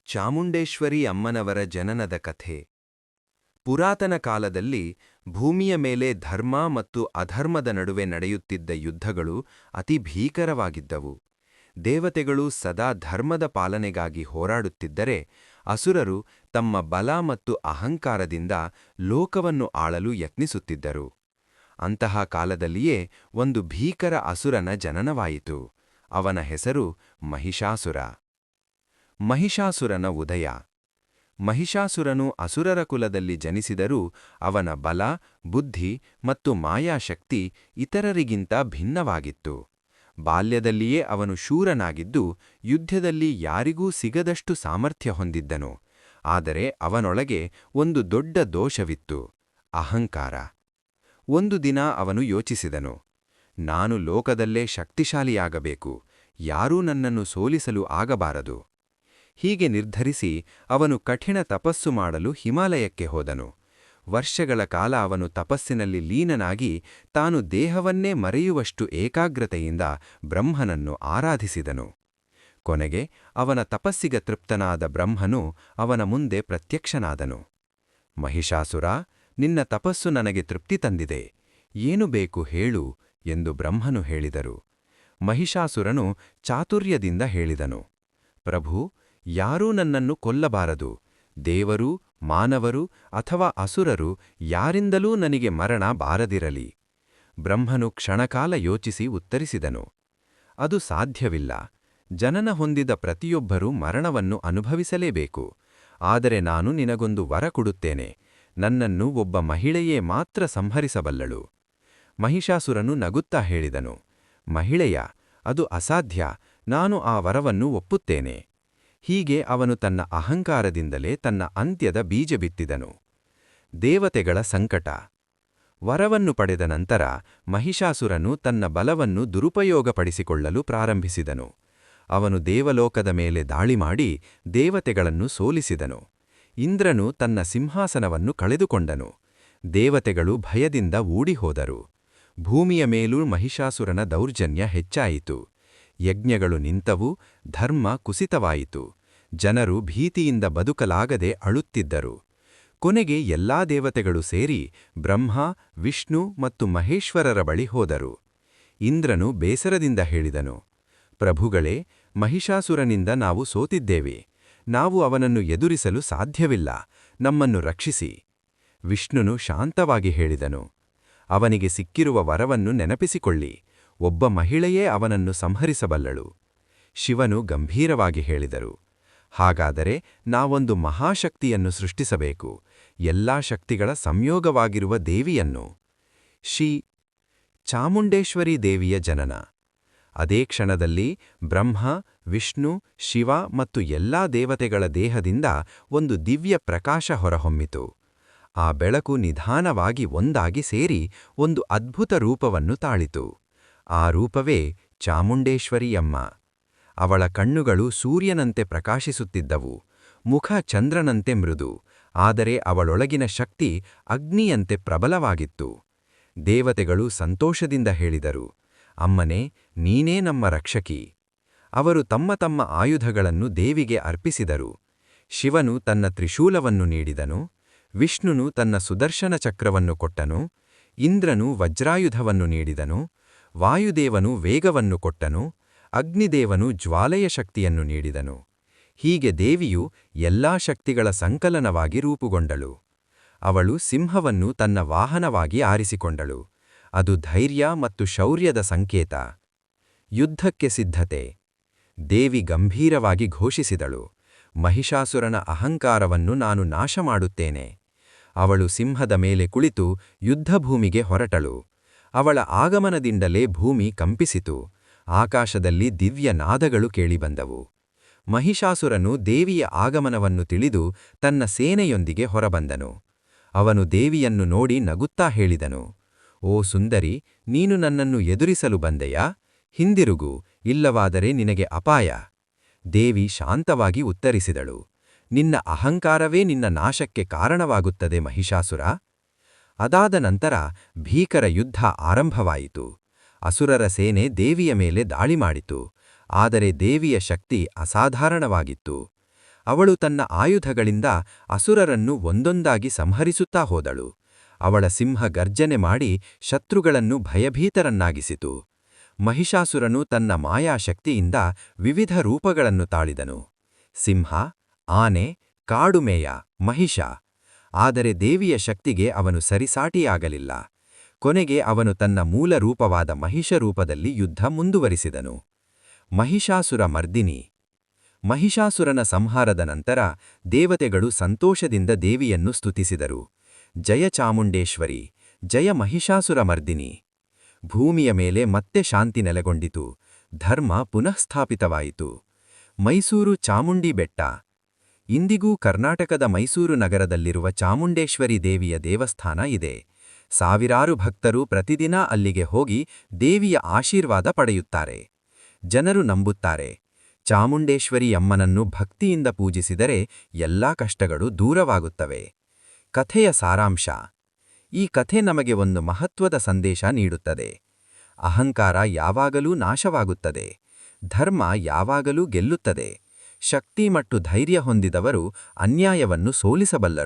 ಚಾಮುಂಡೇಶ್ವರಿ ಅಮ್ಮನವರ ಜನನದ ಕಥೆ. ಪುರಾತನ ಕಾಲದಲ್ಲಿ ಭೂಮಿಯ ಮೇಲೆ ಧರ್ಮ ಮತ್ತು ಅಧರ್ಮದ ನಡುವೆ ನಡೆಯುತ್ತಿದ್ದ ಯುದ್ಧಗಳು ಅತಿ ಭೀಕರವಾಗಿದ್ದವು. ದೇವತೆಗಳು ಸದಾ ಧರ್ಮದ ಪಾಲನೆಗಾಗಿ ಹೋರಾಡುತ್ತಿದ್ದರೆ, ಅಸುರರು ತಮ್ಮ ಬಲ ಮತ್ತು ಅಹಂಕಾರದಿಂದ ಲೋಕವನ್ನು ಆಳಲು ಯತ್ನಿಸುತ್ತಿದ್ದರು. ಅಂತಹ ಕಾಲದಲ್ಲಿಯೇ ಒಂದು ಭೀಕರ ಅಸುರನ ಜನನವಾಯಿತು. ಅವನ ಹೆಸರು ಮಹಿಷಾಸುರ. ಮಹಿಷಾಸುರನ ಉದಯ. ಮಹಿಷಾಸುರನು ಅಸುರರ ಕುಲದಲ್ಲಿ ಜನಿಸಿದರೂ ಅವನ ಬಲ, ಬುದ್ಧಿ ಮತ್ತು ಮಾಯಾಶಕ್ತಿ ಇತರರಿಗಿಂತ ಭಿನ್ನವಾಗಿತ್ತು. ಬಾಲ್ಯದಲ್ಲಿಯೇ ಅವನು ಶೂರನಾಗಿದ್ದು, ಯುದ್ಧದಲ್ಲಿ ಯಾರಿಗೂ ಸಿಗದಷ್ಟು ಸಾಮರ್ಥ್ಯ ಹೊಂದಿದ್ದನು. ಆದರೆ ಅವನೊಳಗೆ ಒಂದು ದೊಡ್ಡ ದೋಷವಿತ್ತು: ಅಹಂಕಾರ. ಒಂದು ದಿನ ಅವನು ಯೋಚಿಸಿದನು, ನಾನು ಲೋಕದಲ್ಲೇ ಶಕ್ತಿಶಾಲಿಯಾಗಬೇಕು, ಯಾರೂ ನನ್ನನ್ನು ಸೋಲಿಸಲು ಆಗಬಾರದು. ಹೀಗೆ ನಿರ್ಧರಿಸಿ ಅವನು ಕಠಿಣ ತಪಸ್ಸು ಮಾಡಲು ಹಿಮಾಲಯಕ್ಕೆ ಹೋದನು. ವರ್ಷಗಳ ಕಾಲ ಅವನು ತಪಸ್ಸಿನಲ್ಲಿ ಲೀನನಾಗಿ ತಾನು ದೇಹವನ್ನೇ ಮರೆಯುವಷ್ಟು ಏಕಾಗ್ರತೆಯಿಂದ ಬ್ರಹ್ಮನನ್ನು ಆರಾಧಿಸಿದನು. ಕೊನೆಗೆ ಅವನ ತಪಸ್ಸಿಗೆ ತೃಪ್ತನಾದ ಬ್ರಹ್ಮನು ಅವನ ಮುಂದೆ ಪ್ರತ್ಯಕ್ಷನಾದನು. ಮಹಿಷಾಸುರ, ನಿನ್ನ ತಪಸ್ಸು ನನಗೆ ತೃಪ್ತಿ ತಂದಿದೆ, ಏನು ಬೇಕು ಹೇಳು ಎಂದು ಬ್ರಹ್ಮನು ಹೇಳಿದರು. ಮಹಿಷಾಸುರನು ಚಾತುರ್ಯದಿಂದ ಹೇಳಿದನು, ಪ್ರಭು, ಯಾರೂ ನನ್ನನ್ನು ಕೊಲ್ಲಬಾರದು. ದೇವರು, ಮಾನವರು ಅಥವಾ ಅಸುರರು ಯಾರಿಂದಲೂ ನನಗೆ ಮರಣ ಬಾರದಿರಲಿ. ಬ್ರಹ್ಮನು ಕ್ಷಣಕಾಲ ಯೋಚಿಸಿ ಉತ್ತರಿಸಿದನು, ಅದು ಸಾಧ್ಯವಿಲ್ಲ. ಜನನ ಹೊಂದಿದ ಪ್ರತಿಯೊಬ್ಬರೂ ಮರಣವನ್ನು ಅನುಭವಿಸಲೇಬೇಕು. ಆದರೆ ನಾನು ನಿನಗೊಂದು ವರ ಕೊಡುತ್ತೇನೆ. ನನ್ನನ್ನು ಒಬ್ಬ ಮಹಿಳೆಯೇ ಮಾತ್ರ ಸಂಹರಿಸಬಲ್ಲಳು. ಮಹಿಷಾಸುರನು ನಗುತ್ತಾ ಹೇಳಿದನು, ಮಹಿಳೆಯ? ಅದು ಅಸಾಧ್ಯ. ನಾನು ಆ ವರವನ್ನು ಒಪ್ಪುತ್ತೇನೆ. ಹೀಗೆ ಅವನು ತನ್ನ ಅಹಂಕಾರದಿಂದಲೇ ತನ್ನ ಅಂತ್ಯದ ಬೀಜ ಬಿತ್ತಿದನು. ದೇವತೆಗಳ ಸಂಕಟ. ವರವನ್ನು ಪಡೆದ ನಂತರ ಮಹಿಷಾಸುರನು ತನ್ನ ಬಲವನ್ನು ದುರುಪಯೋಗಪಡಿಸಿಕೊಳ್ಳಲು ಪ್ರಾರಂಭಿಸಿದನು. ಅವನು ದೇವಲೋಕದ ಮೇಲೆ ದಾಳಿ ಮಾಡಿ ದೇವತೆಗಳನ್ನು ಸೋಲಿಸಿದನು. ಇಂದ್ರನು ತನ್ನ ಸಿಂಹಾಸನವನ್ನು ಕಳೆದುಕೊಂಡನು. ದೇವತೆಗಳು ಭಯದಿಂದ ಓಡಿಹೋದರು. ಭೂಮಿಯ ಮೇಲೂ ಮಹಿಷಾಸುರನ ದೌರ್ಜನ್ಯ ಹೆಚ್ಚಾಯಿತು. ಯಜ್ಞಗಳು ನಿಂತವು, ಧರ್ಮ ಕುಸಿತವಾಯಿತು. ಜನರು ಭೀತಿಯಿಂದ ಬದುಕಲಾಗದೆ ಅಳುತ್ತಿದ್ದರು. ಕೊನೆಗೆ ಎಲ್ಲಾ ದೇವತೆಗಳು ಸೇರಿ ಬ್ರಹ್ಮ, ವಿಷ್ಣು ಮತ್ತು ಮಹೇಶ್ವರರ ಬಳಿ ಹೋದರು. ಇಂದ್ರನು ಬೇಸರದಿಂದ ಹೇಳಿದನು, ಪ್ರಭುಗಳೇ, ಮಹಿಷಾಸುರನಿಂದ ನಾವು ಸೋತಿದ್ದೇವೆ. ನಾವು ಅವನನ್ನು ಎದುರಿಸಲು ಸಾಧ್ಯವಿಲ್ಲ. ನಮ್ಮನ್ನು ರಕ್ಷಿಸಿ. ವಿಷ್ಣುನು ಶಾಂತವಾಗಿ ಹೇಳಿದನು, ಅವನಿಗೆ ಸಿಕ್ಕಿರುವ ವರವನ್ನು ನೆನಪಿಸಿಕೊಳ್ಳಿ. ಒಬ್ಬ ಮಹಿಳೆಯೇ ಅವನನ್ನು ಸಂಹರಿಸಬಲ್ಲಳು. ಶಿವನು ಗಂಭೀರವಾಗಿ ಹೇಳಿದರು, ಹಾಗಾದರೆ ನಾವೊಂದು ಮಹಾಶಕ್ತಿಯನ್ನು ಸೃಷ್ಟಿಸಬೇಕು, ಎಲ್ಲಾ ಶಕ್ತಿಗಳ ಸಂಯೋಗವಾಗಿರುವ ದೇವಿಯನ್ನು. ಚಾಮುಂಡೇಶ್ವರಿ ದೇವಿಯ ಜನನ. ಅದೇ ಕ್ಷಣದಲ್ಲಿ ಬ್ರಹ್ಮ, ವಿಷ್ಣು, ಶಿವ ಮತ್ತು ಎಲ್ಲಾ ದೇವತೆಗಳ ದೇಹದಿಂದ ಒಂದು ದಿವ್ಯ ಪ್ರಕಾಶ ಹೊರಹೊಮ್ಮಿತು. ಆ ಬೆಳಕು ನಿಧಾನವಾಗಿ ಒಂದಾಗಿ ಸೇರಿ ಒಂದು ಅದ್ಭುತ ರೂಪವನ್ನು ತಾಳಿತು. ಆ ರೂಪವೇ ಚಾಮುಂಡೇಶ್ವರಿಯಮ್ಮ. ಅವಳ ಕಣ್ಣುಗಳು ಸೂರ್ಯನಂತೆ ಪ್ರಕಾಶಿಸುತ್ತಿದ್ದವು, ಮುಖ ಚಂದ್ರನಂತೆ ಮೃದು, ಆದರೆ ಅವಳೊಳಗಿನ ಶಕ್ತಿ ಅಗ್ನಿಯಂತೆ ಪ್ರಬಲವಾಗಿತ್ತು. ದೇವತೆಗಳು ಸಂತೋಷದಿಂದ ಹೇಳಿದರು, ಅಮ್ಮನೇ, ನೀನೇ ನಮ್ಮ ರಕ್ಷಕಿ. ಅವರು ತಮ್ಮ ತಮ್ಮ ಆಯುಧಗಳನ್ನು ದೇವಿಗೆ ಅರ್ಪಿಸಿದರು. ಶಿವನು ತನ್ನ ತ್ರಿಶೂಲವನ್ನು ನೀಡಿದನು, ವಿಷ್ಣುನು ತನ್ನ ಸುದರ್ಶನ ಚಕ್ರವನ್ನು ಕೊಟ್ಟನು, ಇಂದ್ರನು ವಜ್ರಾಯುಧವನ್ನು ನೀಡಿದನು, ವಾಯುದೇವನು ವೇಗವನ್ನು ಕೊಟ್ಟನು, ಅಗ್ನಿದೇವನು ಜ್ವಾಲೆಯ ಶಕ್ತಿಯನ್ನು ನೀಡಿದನು. ಹೀಗೆ ದೇವಿಯು ಎಲ್ಲಾ ಶಕ್ತಿಗಳ ಸಂಕಲನವಾಗಿ ರೂಪುಗೊಂಡಳು. ಅವಳು ಸಿಂಹವನ್ನು ತನ್ನ ವಾಹನವಾಗಿ ಆರಿಸಿಕೊಂಡಳು. ಅದು ಧೈರ್ಯ ಮತ್ತು ಶೌರ್ಯದ ಸಂಕೇತ. ಯುದ್ಧಕ್ಕೆ ಸಿದ್ಧತೆ. ದೇವಿ ಗಂಭೀರವಾಗಿ ಘೋಷಿಸಿದಳು, ಮಹಿಷಾಸುರನ ಅಹಂಕಾರವನ್ನು ನಾನು ನಾಶ ಮಾಡುತ್ತೇನೆ. ಅವಳು ಸಿಂಹದ ಮೇಲೆ ಕುಳಿತು ಯುದ್ಧಭೂಮಿಗೆ ಹೊರಟಳು. ಅವಳ ಆಗಮನದಿಂದಲೇ ಭೂಮಿ ಕಂಪಿಸಿತು. ಆಕಾಶದಲ್ಲಿ ದಿವ್ಯ ನಾದಗಳು ಕೇಳಿಬಂದವು. ಮಹಿಷಾಸುರನು ದೇವಿಯ ಆಗಮನವನ್ನು ತಿಳಿದು ತನ್ನ ಸೇನೆಯೊಂದಿಗೆ ಹೊರಬಂದನು. ಅವನು ದೇವಿಯನ್ನು ನೋಡಿ ನಗುತ್ತಾ ಹೇಳಿದನು, ಓ ಸುಂದರಿ, ನೀನು ನನ್ನನ್ನು ಎದುರಿಸಲು ಬಂದೆಯಾ? ಹಿಂದಿರುಗು, ಇಲ್ಲವಾದರೆ ನಿನಗೆ ಅಪಾಯ. ದೇವಿ ಶಾಂತವಾಗಿ ಉತ್ತರಿಸಿದಳು, ನಿನ್ನ ಅಹಂಕಾರವೇ ನಿನ್ನ ನಾಶಕ್ಕೆ ಕಾರಣವಾಗುತ್ತದೆ ಮಹಿಷಾಸುರ. ಅದಾದ ನಂತರ ಭೀಕರ ಯುದ್ಧ ಆರಂಭವಾಯಿತು. ಅಸುರರ ಸೇನೆ ದೇವಿಯ ಮೇಲೆ ದಾಳಿ ಮಾಡಿತು. ಆದರೆ ದೇವಿಯ ಶಕ್ತಿ ಅಸಾಧಾರಣವಾಗಿತ್ತು. ಅವಳು ತನ್ನ ಆಯುಧಗಳಿಂದ ಅಸುರರನ್ನು ಒಂದೊಂದಾಗಿ ಸಂಹರಿಸುತ್ತಾ ಹೋದಳು. ಅವಳ ಸಿಂಹ ಗರ್ಜನೆ ಮಾಡಿ ಶತ್ರುಗಳನ್ನು ಭಯಭೀತರನ್ನಾಗಿಸಿತು. ಮಹಿಷಾಸುರನು ತನ್ನ ಮಾಯಾಶಕ್ತಿಯಿಂದ ವಿವಿಧ ರೂಪಗಳನ್ನು ತಾಳಿದನು. ಸಿಂಹ, ಆನೆ, ಕಾಡುಮೇಯ, ಮಹಿಷ. ಆದರೆ ದೇವಿಯ ಶಕ್ತಿಗೆ ಅವನು ಸರಿಸಾಟಿಯಾಗಲಿಲ್ಲ. ಕೊನೆಗೆ ಅವನು ತನ್ನ ಮೂಲ ರೂಪವಾದ ಮಹಿಷ ರೂಪದಲ್ಲಿ ಯುದ್ಧ ಮುಂದುವರಿಸಿದನು. ಮಹಿಷಾಸುರ ಮರ್ದಿನಿ. ಮಹಿಷಾಸುರನ ಸಂಹಾರದ ನಂತರ ದೇವತೆಗಳು ಸಂತೋಷದಿಂದ ದೇವಿಯನ್ನು ಸ್ತುತಿಸಿದರು. ಜಯ ಚಾಮುಂಡೇಶ್ವರಿ, ಜಯ ಮಹಿಷಾಸುರ ಮರ್ದಿನಿ. ಭೂಮಿಯ ಮೇಲೆ ಮತ್ತೆ ಶಾಂತಿ ನೆಲೆಗೊಂಡಿತು. ಧರ್ಮ ಪುನಃಸ್ಥಾಪಿತವಾಯಿತು. ಮೈಸೂರು ಚಾಮುಂಡಿ ಬೆಟ್ಟ. ಇಂದಿಗೂ ಕರ್ನಾಟಕದ ಮೈಸೂರು ನಗರದಲ್ಲಿರುವ ಚಾಮುಂಡೇಶ್ವರಿ ದೇವಿಯ ದೇವಸ್ಥಾನ ಇದೆ. ಸಾವಿರಾರು ಭಕ್ತರು ಪ್ರತಿದಿನ ಅಲ್ಲಿಗೆ ಹೋಗಿ ದೇವಿಯ ಆಶೀರ್ವಾದ ಪಡೆಯುತ್ತಾರೆ. ಜನರು ನಂಬುತ್ತಾರೆ, ಚಾಮುಂಡೇಶ್ವರಿ ಅಮ್ಮನನ್ನು ಭಕ್ತಿಯಿಂದ ಪೂಜಿಸಿದರೆ ಎಲ್ಲಾ ಕಷ್ಟಗಳು ದೂರವಾಗುತ್ತವೆ. ಕಥೆಯ ಸಾರಾಂಶ. ಈ ಕಥೆ ನಮಗೆ ಒಂದು ಮಹತ್ವದ ಸಂದೇಶ ನೀಡುತ್ತದೆ. ಅಹಂಕಾರ ಯಾವಾಗಲೂ ನಾಶವಾಗುತ್ತದೆ. ಧರ್ಮ ಯಾವಾಗಲೂ ಗೆಲ್ಲುತ್ತದೆ. ಶಕ್ತಿ ಮತ್ತು ಧೈರ್ಯ ಹೊಂದಿದವರು ಅನ್ಯಾಯವನ್ನು ಸೋಲಿಸಬಲ್ಲರು.